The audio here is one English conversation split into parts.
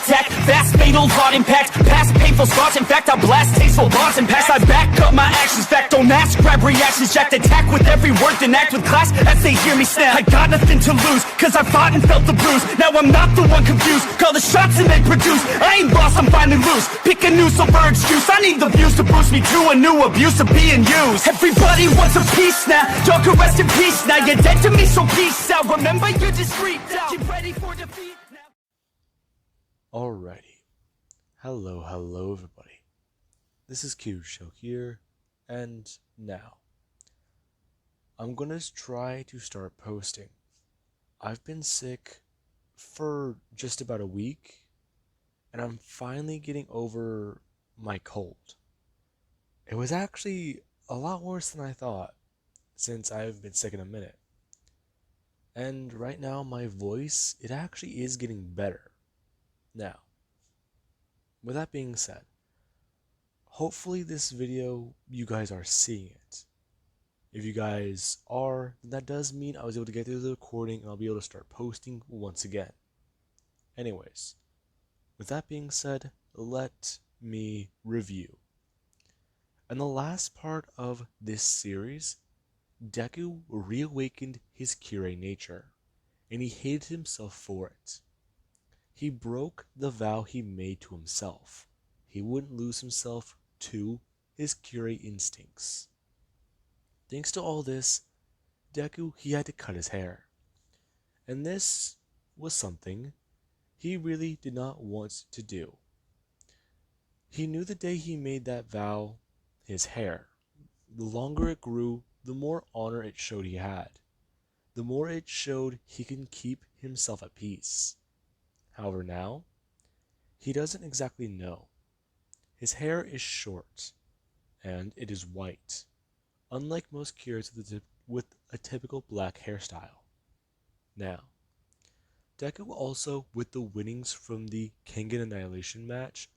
attack, fast fatal thought impact, past painful scars. In fact, I blast tasteful thoughts and pass. I back up my actions, fact don't ask, grab reactions, jacked, attack with every word, then act with class as they hear me snap. I got nothing to lose, cause I fought and felt the bruise. Now I'm not the one confused, call the shots and they produce. I ain't lost, I'm finally loose, pick a new silver excuse. I need the views to boost me to a new abuse of being used. Everybody wants a piece now, y'all can rest in peace now. You're dead to me, so peace out. Remember you're discreet now, get ready for defeat now. Alrighty. Hello everybody. This is Kure here, and now I'm gonna try to start posting. I've been sick for just about a week, and I'm finally getting over my cold. It was actually a lot worse than I thought, since I've been sick in a minute. And right now my voice, it actually is getting better. Now, with that being said, hopefully this video, you guys are seeing it. If you guys are, then that does mean I was able to get through the recording and I'll be able to start posting once again. Anyways, with that being said, let me review. In the last part of this series, Deku reawakened his Kure nature, and he hated himself for it. He broke the vow he made to himself. He wouldn't lose himself to his Kure instincts. Thanks to all this, Deku, he had to cut his hair. And this was something he really did not want to do. He knew the day he made that vow, his hair, the longer it grew, the more honor it showed he had. The more it showed he can keep himself at peace. However now, he doesn't exactly know. His hair is short, and it is white, unlike most Kures with a typical black hairstyle. Now, Deku also, with the winnings from the Kengan Annihilation match,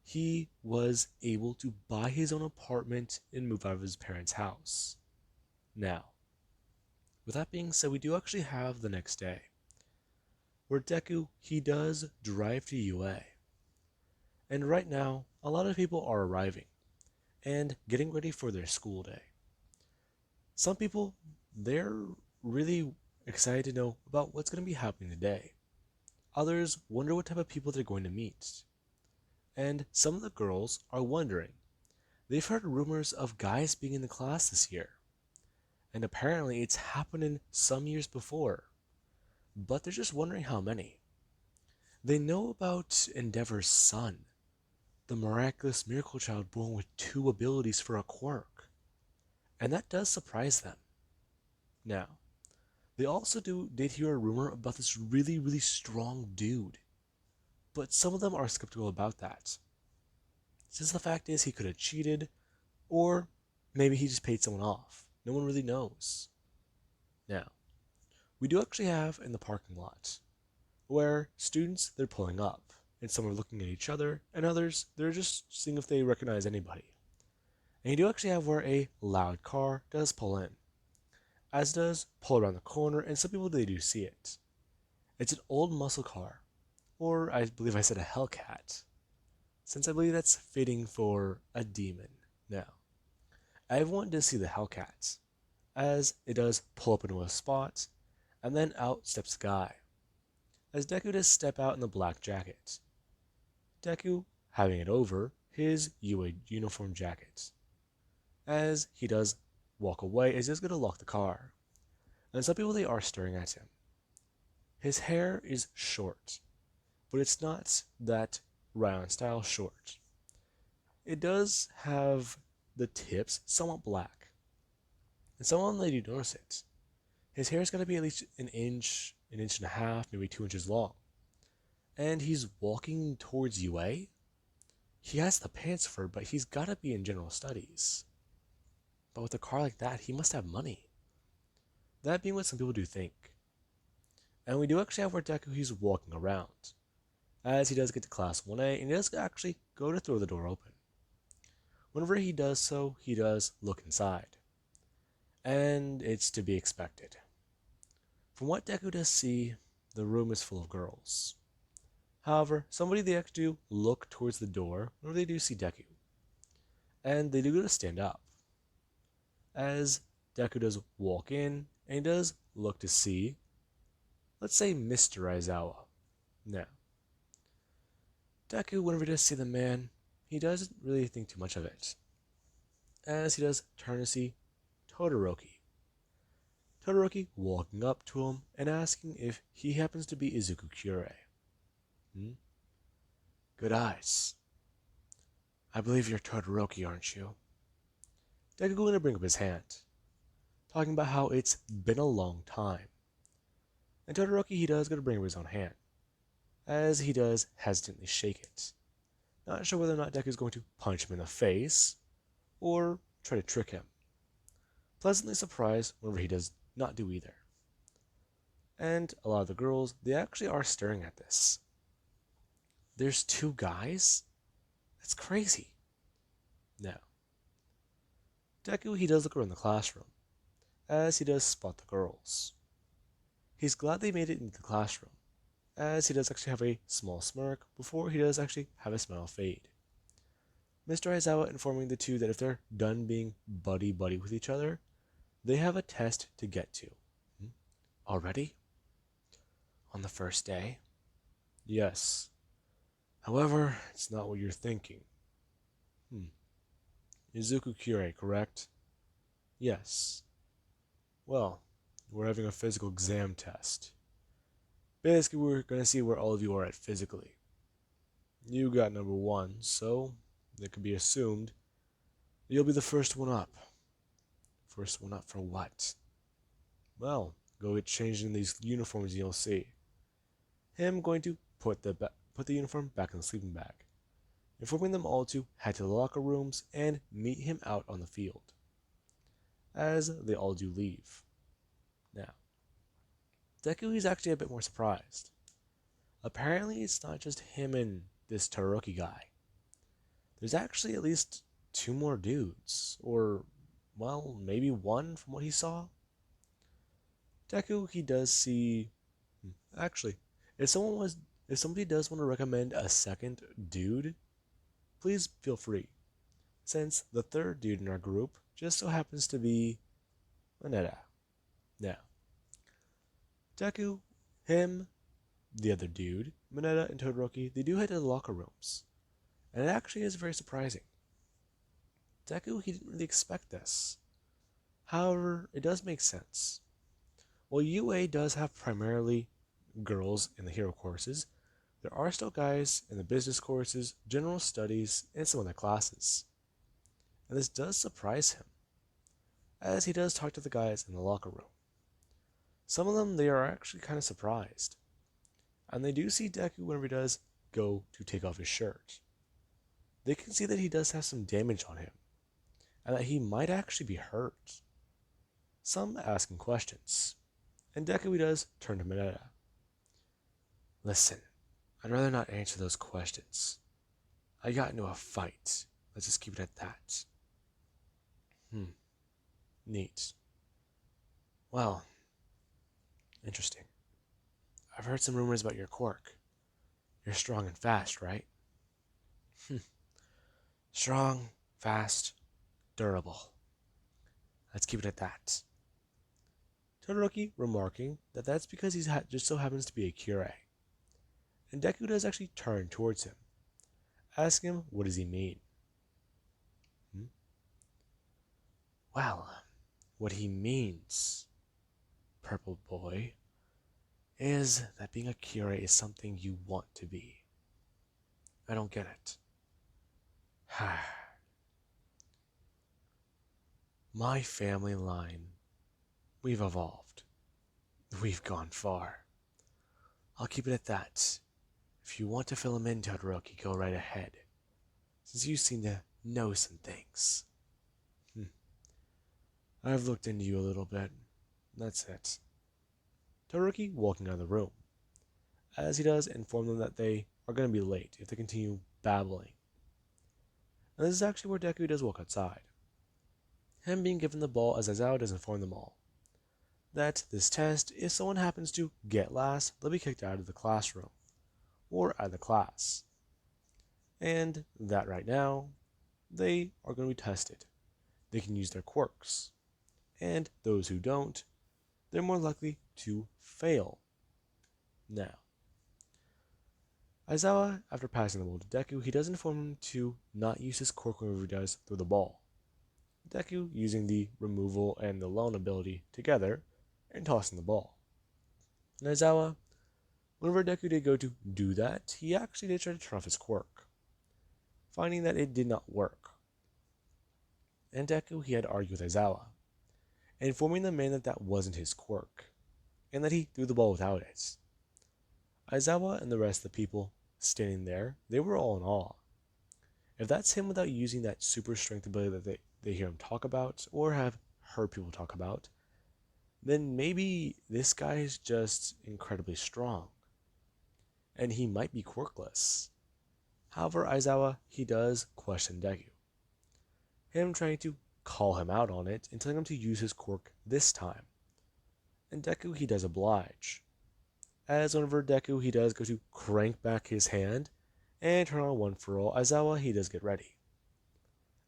he was able to buy his own apartment and move out of his parents' house. Now, with that being said, we do actually have the next day, where Deku, he does drive to UA. And right now, a lot of people are arriving and getting ready for their school day. Some people, they're really excited to know about what's going to be happening today. Others wonder what type of people they're going to meet. And some of the girls are wondering. They've heard rumors of guys being in the class this year. And apparently it's happened some years before. But they're just wondering how many. They know about Endeavor's son, the miraculous miracle child born with 2 abilities for a quirk. And that does surprise them. Now, they also did hear a rumor about this really strong dude. But some of them are skeptical about that, since the fact is he could have cheated, or maybe he just paid someone off. No one really knows. Now, we do actually have in the parking lot, where students, they're pulling up, and some are looking at each other, and others, they're just seeing if they recognize anybody. And you do actually have where a loud car does pull in, as does pull around the corner, and some people, they do see it. It's an old muscle car, or I believe I said a Hellcat, since I believe that's fitting for a demon. Now, I've wanted to see the Hellcat, as it does pull up into a spot, and then out steps a guy, as Deku does step out in the black jacket. Deku having it over his UA uniform jacket, as he does walk away, as he's going to lock the car, and some people, they are staring at him. His hair is short, but it's not that Ryan style short. It does have the tips somewhat black, and someone they do notice it. His hair is going to be at least an inch and a half, maybe 2 inches long, and he's walking towards UA. He has the pants for it, but he's got to be in general studies. But with a car like that, he must have money. That being what some people do think. And we do actually have where Deku, he's walking around, as he does get to class 1A, and he does actually go to throw the door open. Whenever he does so, he does look inside, and it's to be expected. From what Deku does see, the room is full of girls. However, somebody they actually do look towards the door whenever they do see Deku, and they do go to stand up. As Deku does walk in, and he does look to see, let's say, Mr. Aizawa. Now, Deku, whenever he does see the man, he doesn't really think too much of it, as he does turn to see Todoroki. Todoroki walking up to him and asking if he happens to be Izuku Kure. Good eyes. I believe you're Todoroki, aren't you? Deku going to bring up his hand, talking about how it's been a long time. And Todoroki, he does go to bring up his own hand, as he does hesitantly shake it. Not sure whether or not Deku is going to punch him in the face, or try to trick him. Pleasantly surprised whenever he does not do either. And a lot of the girls, they actually are staring at this. There's two guys? That's crazy. Now, Deku, he does look around the classroom, as he does spot the girls. He's glad they made it into the classroom, as he does actually have a small smirk before he does actually have a smile fade. Mr. Aizawa informing the two that if they're done being buddy-buddy with each other, they have a test to get to. Already? On the first day? Yes. However, it's not what you're thinking. Izuku Kure, correct? Yes. Well, we're having a physical exam test. Basically, we're going to see where all of you are at physically. You got number 1, so it could be assumed you'll be the first one up. First one up for what? Well, go get changed in these uniforms and you'll see. Him going to put the uniform back in the sleeping bag, informing them all to head to the locker rooms and meet him out on the field, as they all do leave. Now, Deku is actually a bit more surprised. Apparently, it's not just him and this Todoroki guy. There's actually at least 2 more dudes, or, well, maybe 1 from what he saw. Deku, he does see... Actually, if somebody does want to recommend a second dude, please feel free, since the third dude in our group just so happens to be Monoma. Now, Deku, him, the other dude, Monoma, and Todoroki, they do head to the locker rooms, and it actually is very surprising. Deku, he didn't really expect this. However, it does make sense. While UA does have primarily girls in the hero courses, there are still guys in the business courses, general studies, and some other classes. And this does surprise him, as he does talk to the guys in the locker room. Some of them, they are actually kind of surprised, and they do see Deku whenever he does go to take off his shirt. They can see that he does have some damage on him, and that he might actually be hurt. Some asking questions, and Deku, he does turn to Monoma. Listen, I'd rather not answer those questions. I got into a fight. Let's just keep it at that. Neat. Well, interesting. I've heard some rumors about your quirk. You're strong and fast, right? Strong, fast, durable. Let's keep it at that. Todoroki remarking that that's because he just so happens to be a Kure. And Deku does actually turn towards him, asking him what does he mean. Well, what he means, purple boy, is that being a Kure is something you want to be. I don't get it. My family line, we've evolved. We've gone far. I'll keep it at that. If you want to fill him in, Todoroki, go right ahead, since you seem to know some things. I've looked into you a little bit. That's it. Todoroki walking out of the room, as he does inform them that they are going to be late if they continue babbling. And this is actually where Deku does walk outside. Him being given the ball as Aizawa does inform them all that this test, if someone happens to get last, they'll be kicked out of the classroom, or at the class. And that right now, they are going to be tested. They can use their quirks. And those who don't, they're more likely to fail. Now, Aizawa, after passing the ball to Deku, he does inform him to not use his quirk whenever he does throw the ball. Deku using the removal and the loan ability together and tossing the ball. And Aizawa, whenever Deku did go to do that, he actually did try to turn off his quirk, finding that it did not work. And Deku, he had to argue with Aizawa, informing the man that that wasn't his quirk, and that he threw the ball without it. Aizawa and the rest of the people standing there, they were all in awe. If that's him without using that super strength ability that they hear him talk about, or have heard people talk about, then maybe this guy is just incredibly strong. And he might be quirkless. However, Aizawa, he does question Deku. Him trying to call him out on it and telling him to use his quirk this time. And Deku, he does oblige. As whenever Deku, he does go to crank back his hand and turn on One For All, Aizawa, he does get ready.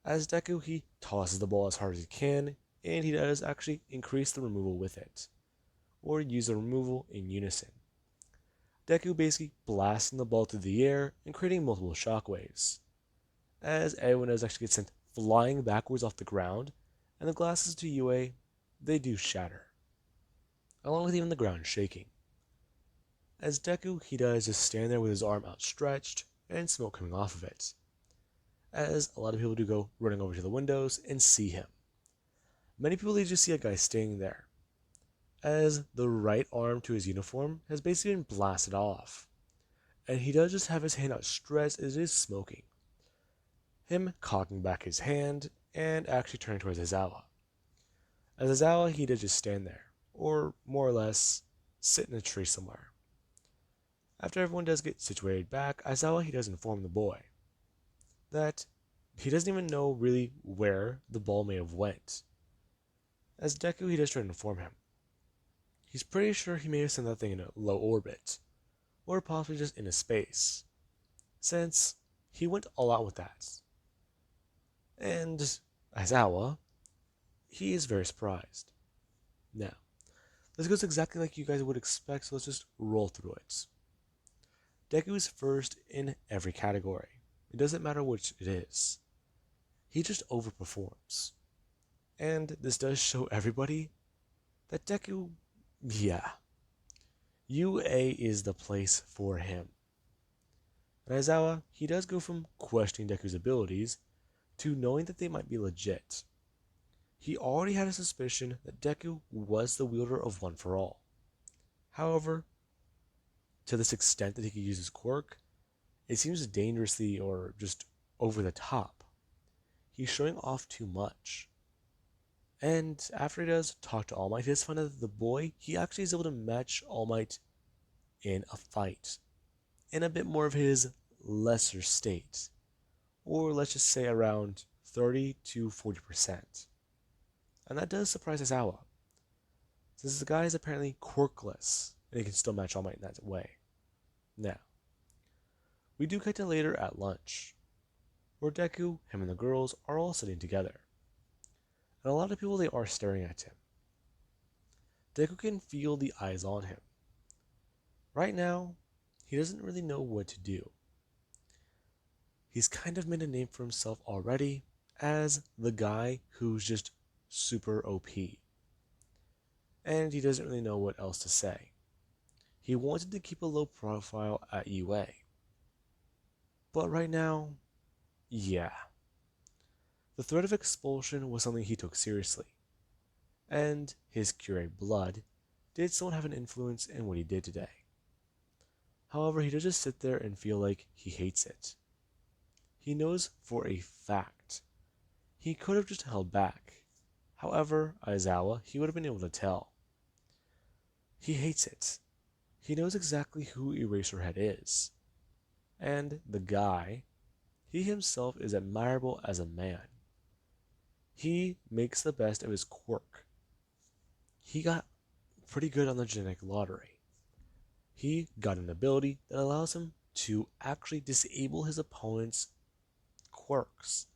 As Deku, he tosses the ball as hard as he can, and he does actually increase the removal with it, or use the removal in unison. Deku basically blasting the ball through the air and creating multiple shockwaves, as everyone does actually get sent flying backwards off the ground, and the glasses to UA, they do shatter, along with even the ground shaking. As Deku, he does just stand there with his arm outstretched and smoke coming off of it, as a lot of people do go running over to the windows and see him. Many people, they just see a guy staying there, as the right arm to his uniform has basically been blasted off, and he does just have his hand outstretched as it is smoking. Him cocking back his hand and actually turning towards Aizawa. As Aizawa, he does just stand there, or more or less sit in a tree somewhere. After everyone does get situated back, Aizawa, he does inform the boy that he doesn't even know really where the ball may have went. As Deku, he does try to inform him. He's pretty sure he may have sent that thing in a low orbit, or possibly just in a space, since he went all out with that. And Aizawa, he is very surprised. Now, this goes exactly like you guys would expect, so let's just roll through it. Deku is first in every category. It doesn't matter which it is. He just overperforms. And this does show everybody that Deku, yeah, UA is the place for him. And Aizawa, he does go from questioning Deku's abilities to knowing that they might be legit. He already had a suspicion that Deku was the wielder of One For All. However, to this extent that he could use his quirk, it seems dangerously or just over the top. He's showing off too much. And after he does talk to All Might, he does find out that the boy, he actually is able to match All Might in a fight, in a bit more of his lesser state, or let's just say around 30 to 40%. And that does surprise Aizawa, since the guy is apparently quirkless, and he can still match All Might in that way. Now, we do cut to later at lunch, where Deku, him and the girls are all sitting together. And a lot of people, they are staring at him. Deku can feel the eyes on him. Right now, he doesn't really know what to do. He's kind of made a name for himself already as the guy who's just super OP. And he doesn't really know what else to say. He wanted to keep a low profile at UA. But right now, yeah. The threat of expulsion was something he took seriously. And his Kure blood did somewhat have an influence in what he did today. However, he does just sit there and feel like he hates it. He knows for a fact he could have just held back. However, Aizawa, he would have been able to tell. He hates it. He knows exactly who Eraserhead is. And the guy, he himself is admirable as a man. He makes the best of his quirk. He got pretty good on the genetic lottery. He got an ability that allows him to actually disable his opponent's quirks.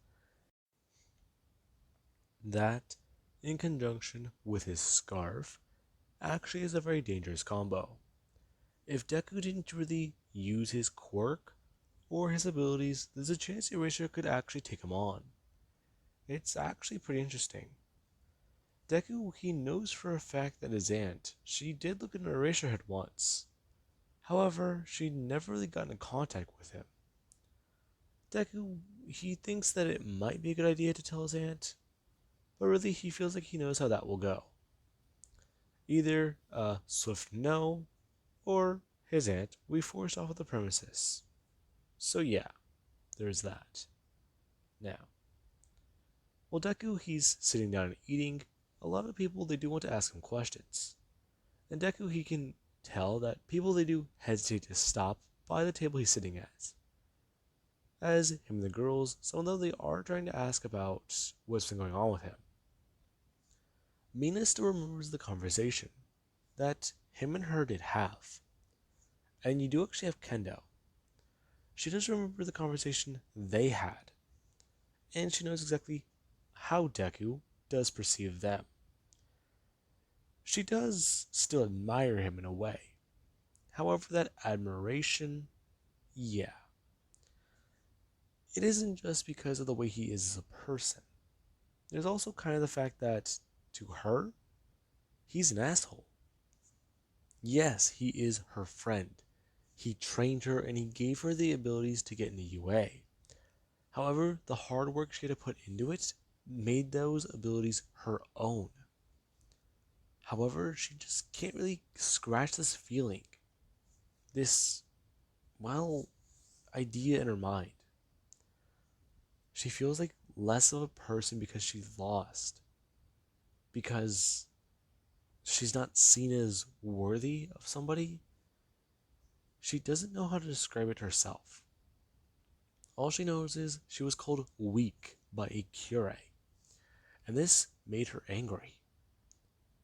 That, in conjunction with his scarf, actually is a very dangerous combo. If Deku didn't really use his quirk or his abilities, there's a chance Erasure could actually take him on. It's actually pretty interesting. Deku, he knows for a fact that his aunt, she did look into Eraserhead once. However, she never really got in contact with him. Deku, he thinks that it might be a good idea to tell his aunt, but really he feels like he knows how that will go. Either a swift no, or his aunt will be forced off of the premises. So yeah, there's that. Now, while Deku he's sitting down and eating, a lot of people they do want to ask him questions. And Deku he can tell that people they do hesitate to stop by the table he's sitting at. As him and the girls, some of them they are trying to ask about what's been going on with him. Mina still remembers the conversation that him and her did have. And you do actually have Kendo. She does remember the conversation they had. And she knows exactly how Deku does perceive them. She does still admire him in a way. However, that admiration, yeah. It isn't just because of the way he is as a person. There's also kind of the fact that, to her, he's an asshole. Yes, he is her friend. He trained her and he gave her the abilities to get into UA. However, the hard work she had to put into it made those abilities her own. However, she just can't really scratch this feeling. This, well, idea in her mind. She feels like less of a person because she's lost. Because she's not seen as worthy of somebody. She doesn't know how to describe it herself. All she knows is she was called weak by a Kure. And this made her angry.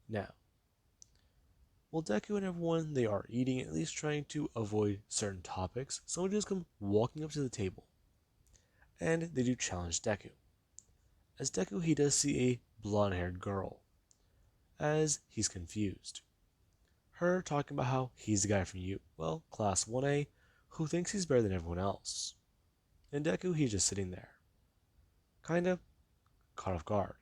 Now, while Deku and everyone they are eating, at least trying to avoid certain topics, someone just come walking up to the table. And they do challenge Deku. As Deku he does see a blonde-haired girl. As he's confused. Her talking about how he's the guy from class 1A, who thinks he's better than everyone else. And Deku he's just sitting there. Kinda caught off guard.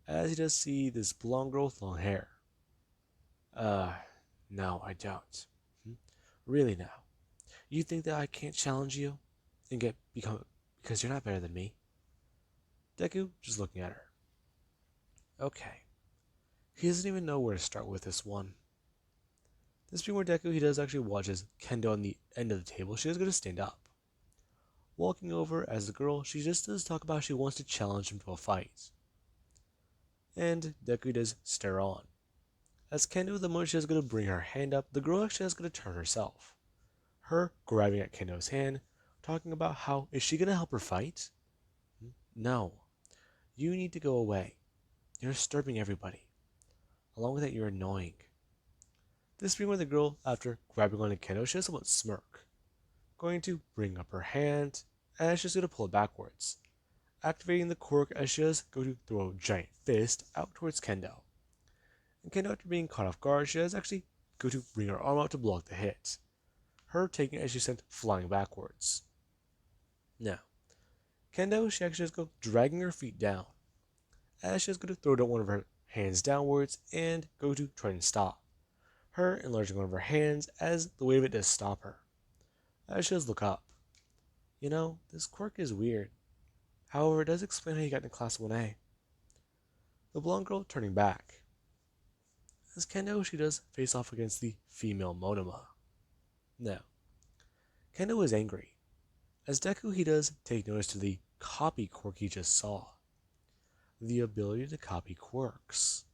As he does see this blonde girl with long hair. No, I don't. Really now? You think that I can't challenge you and become because you're not better than me? Deku just looking at her. Okay. He doesn't even know where to start with this one. This being where Deku he does actually watches Kendo on the end of the table. She is going to stand up. Walking over as the girl, she just does talk about how she wants to challenge him to a fight. And Deku does stare on. As Kendo, the moment she is going to bring her hand up, the girl actually is going to turn herself. Her grabbing at Kendo's hand, talking about how is she going to help her fight? No. You need to go away. You're disturbing everybody. Along with that, you're annoying. This being where the girl, after grabbing onto Kendo, she does somewhat smirk. Going to bring up her hand, and she's going to pull it backwards. Activating the quirk as she does go to throw a giant fist out towards Kendo. And Kendo, after being caught off guard, she does actually go to bring her arm out to block the hit. Her taking it as she's sent flying backwards. Now, Kendo, she actually does go dragging her feet down. As she is going to throw down one of her hands downwards and go to try and stop. Her enlarging one of her hands as the weight of it does stop her. As she does look up. You know, this quirk is weird. However, it does explain how you got into class 1A. The blonde girl turning back. As Kendo, she does face off against the female Monoma. Now, Kendo is angry. As Deku, he does take notice to the copy quirk he just saw. The ability to copy quirks.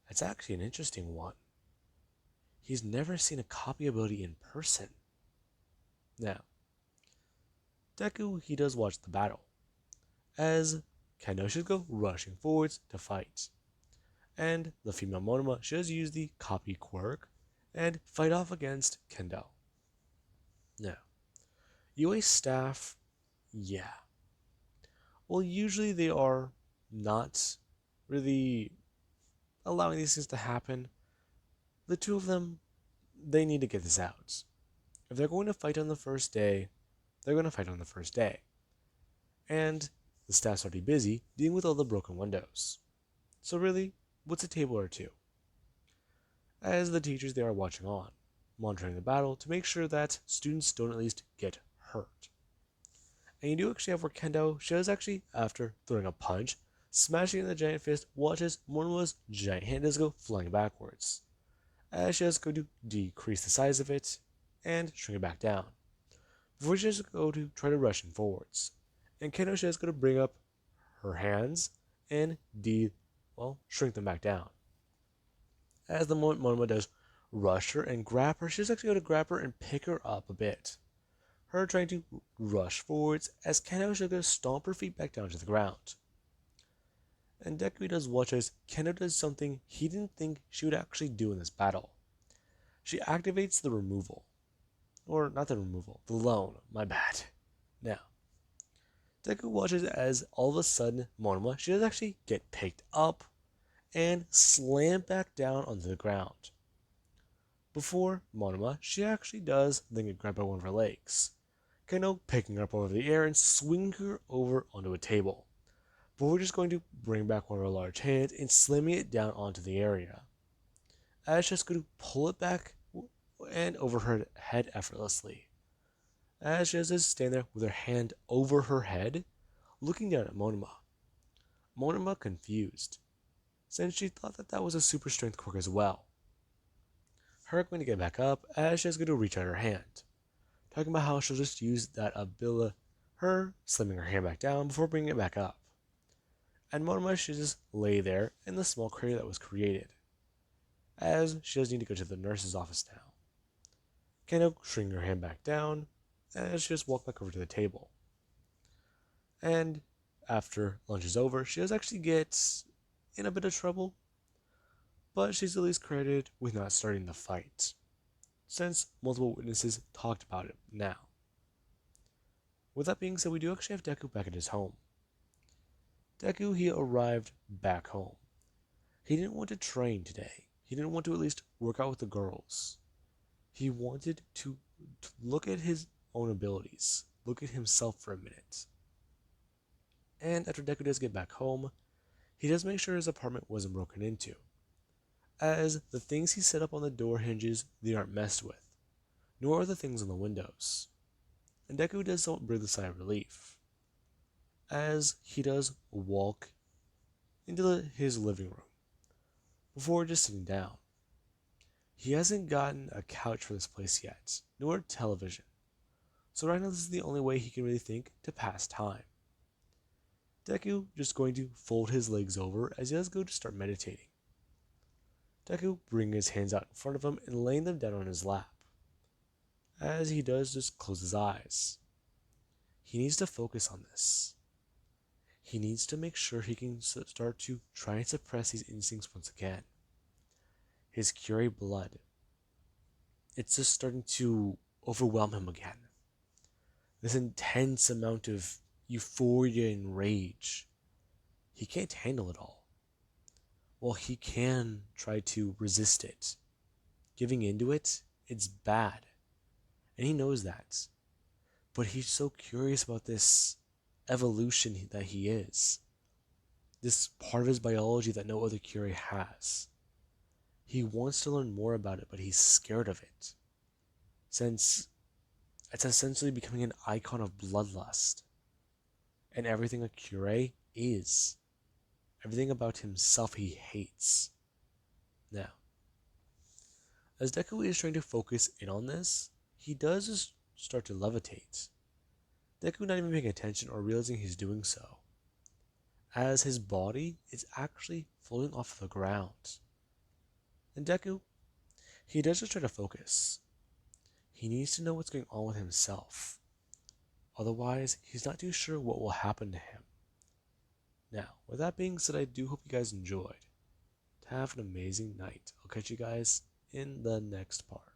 That's actually an interesting one. He's never seen a copy ability in person. Now, Deku, he does watch the battle. As Kendo should go rushing forwards to fight. And the female Monoma, she does use the copy quirk and fight off against Kendo. Now, UA staff, yeah. Well, usually they are not really allowing these things to happen. The two of them, they need to get this out. If they're going to fight on the first day, they're going to fight on the first day. And the staff's already busy dealing with all the broken windows. So really, what's a table or two? As the teachers, they are watching on, monitoring the battle to make sure that students don't at least get hurt. And you do actually have where Kendo shows actually, after throwing a punch, smashing in the giant fist, watches Monoma's giant hand does go flying backwards. As she does go to decrease the size of it and shrink it back down. Before she does go to try to rush in forwards. And Kendo she does go to bring up her hands and shrink them back down. As the moment Monoma does rush her and grab her, she's actually going to grab her and pick her up a bit. Her trying to rush forwards as Kendo should go stomp her feet back down to the ground. And Deku does watch as Kendo does something he didn't think she would actually do in this battle. She activates the removal. Or not the removal, the loan, my bad. Now, Deku watches as all of a sudden Monoma, she does actually get picked up and slammed back down onto the ground. Before Monoma, she actually does then get grabbed by one of her legs. Kendo picking her up over the air and swinging her over onto a table. But we're just going to bring back one of her large hands and slamming it down onto the area. As she's going to pull it back and over her head effortlessly. As she does stand there with her hand over her head, looking down at Monoma. Monoma confused, since she thought that was a super strength quirk as well. Her going to get back up as she's going to reach out her hand, talking about how she'll just use that ability, her slamming her hand back down before bringing it back up. And Monoma should just lay there in the small crater that was created, as she does need to go to the nurse's office now. Kendo shrinking her hand back down as she just walked back over to the table. And after lunch is over, she does actually get in a bit of trouble, but she's at least credited with not starting the fight, since multiple witnesses talked about it now. With that being said, we do actually have Deku back at his home. Deku, he arrived back home. He didn't want to train today. He didn't want to at least work out with the girls. He wanted to look at his own abilities, look at himself for a minute. And after Deku does get back home, he does make sure his apartment wasn't broken into, as the things he set up on the door hinges, they aren't messed with, nor are the things on the windows. And Deku does not breathe a sigh of relief, as he does walk into his living room, before just sitting down. He hasn't gotten a couch for this place yet, nor a television, so right now this is the only way he can really think to pass time. Deku just going to fold his legs over as he does go to start meditating. Deku bringing his hands out in front of him and laying them down on his lap, as he does just close his eyes. He needs to focus on this. He needs to make sure he can start to try and suppress these instincts once again. His Kure blood, it's just starting to overwhelm him again. This intense amount of euphoria and rage. He can't handle it all. Well, he can try to resist it. Giving into it, it's bad. And he knows that. But he's so curious about this evolution that he is. This part of his biology that no other Kure has. He wants to learn more about it, but he's scared of it, since it's essentially becoming an icon of bloodlust. And everything a Kure is. Everything about himself he hates. Now, as Deku is trying to focus in on this, he does just start to levitate. Deku not even paying attention or realizing he's doing so, as his body is actually floating off the ground. And Deku, he does just try to focus. He needs to know what's going on with himself. Otherwise, he's not too sure what will happen to him. Now, with that being said, I do hope you guys enjoyed. Have an amazing night. I'll catch you guys in the next part.